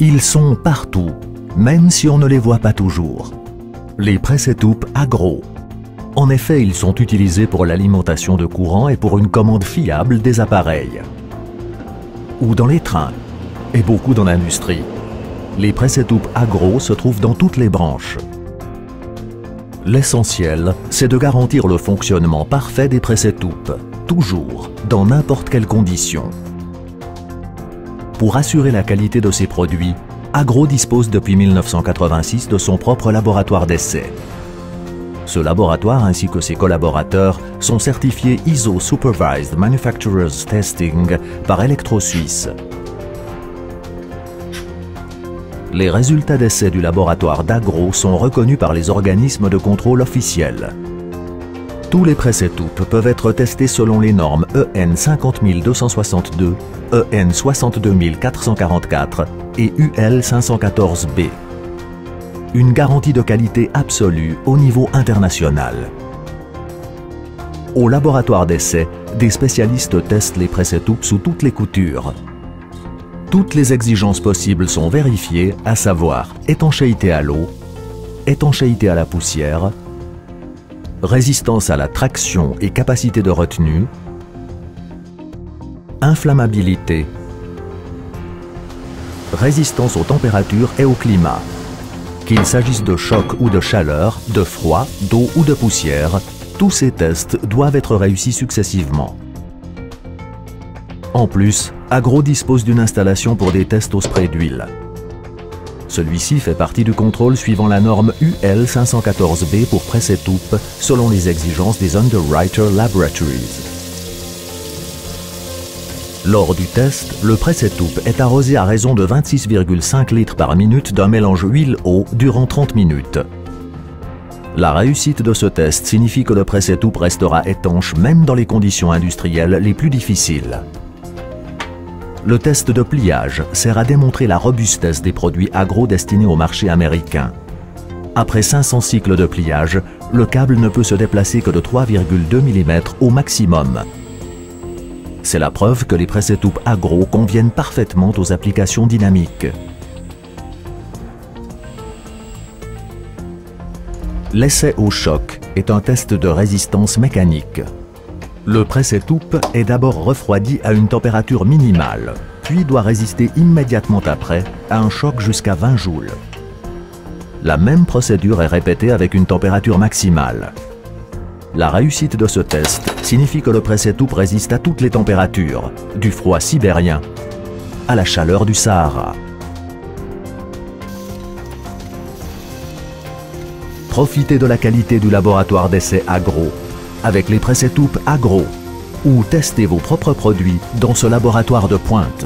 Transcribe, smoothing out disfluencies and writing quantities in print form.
Ils sont partout, même si on ne les voit pas toujours. Les presse-étoupe agro. En effet, ils sont utilisés pour l'alimentation de courant et pour une commande fiable des appareils. Ou dans les trains, et beaucoup dans l'industrie. Les presse-étoupe agro se trouvent dans toutes les branches. L'essentiel, c'est de garantir le fonctionnement parfait des presse-étoupe, toujours, dans n'importe quelle condition. Pour assurer la qualité de ses produits, Agro dispose depuis 1986 de son propre laboratoire d'essai. Ce laboratoire ainsi que ses collaborateurs sont certifiés ISO Supervised Manufacturers Testing par Electro-Suisse. Les résultats d'essai du laboratoire d'Agro sont reconnus par les organismes de contrôle officiels. Tous les presse-étoupe peuvent être testés selon les normes EN 50262, EN 62444 et UL 514B. Une garantie de qualité absolue au niveau international. Au laboratoire d'essai, des spécialistes testent les presse-étoupe sous toutes les coutures. Toutes les exigences possibles sont vérifiées, à savoir étanchéité à l'eau, étanchéité à la poussière, résistance à la traction et capacité de retenue, inflammabilité, résistance aux températures et au climat. Qu'il s'agisse de choc ou de chaleur, de froid, d'eau ou de poussière, tous ces tests doivent être réussis successivement. En plus, Agro dispose d'une installation pour des tests au spray d'huile. Celui-ci fait partie du contrôle suivant la norme UL 514B pour presse-étoupe selon les exigences des Underwriter Laboratories. Lors du test, le presse-étoupe est arrosé à raison de 26,5 litres par minute d'un mélange huile-eau durant 30 minutes. La réussite de ce test signifie que le presse-étoupe restera étanche même dans les conditions industrielles les plus difficiles. Le test de pliage sert à démontrer la robustesse des produits agro destinés au marché américain. Après 500 cycles de pliage, le câble ne peut se déplacer que de 3,2 mm au maximum. C'est la preuve que les presse-étoupe agro conviennent parfaitement aux applications dynamiques. L'essai au choc est un test de résistance mécanique. Le presse-étoupe est d'abord refroidi à une température minimale, puis doit résister immédiatement après à un choc jusqu'à 20 joules. La même procédure est répétée avec une température maximale. La réussite de ce test signifie que le presse-étoupe résiste à toutes les températures, du froid sibérien à la chaleur du Sahara. Profitez de la qualité du laboratoire d'essai Agro avec les presse-étoupe Agro ou testez vos propres produits dans ce laboratoire de pointe.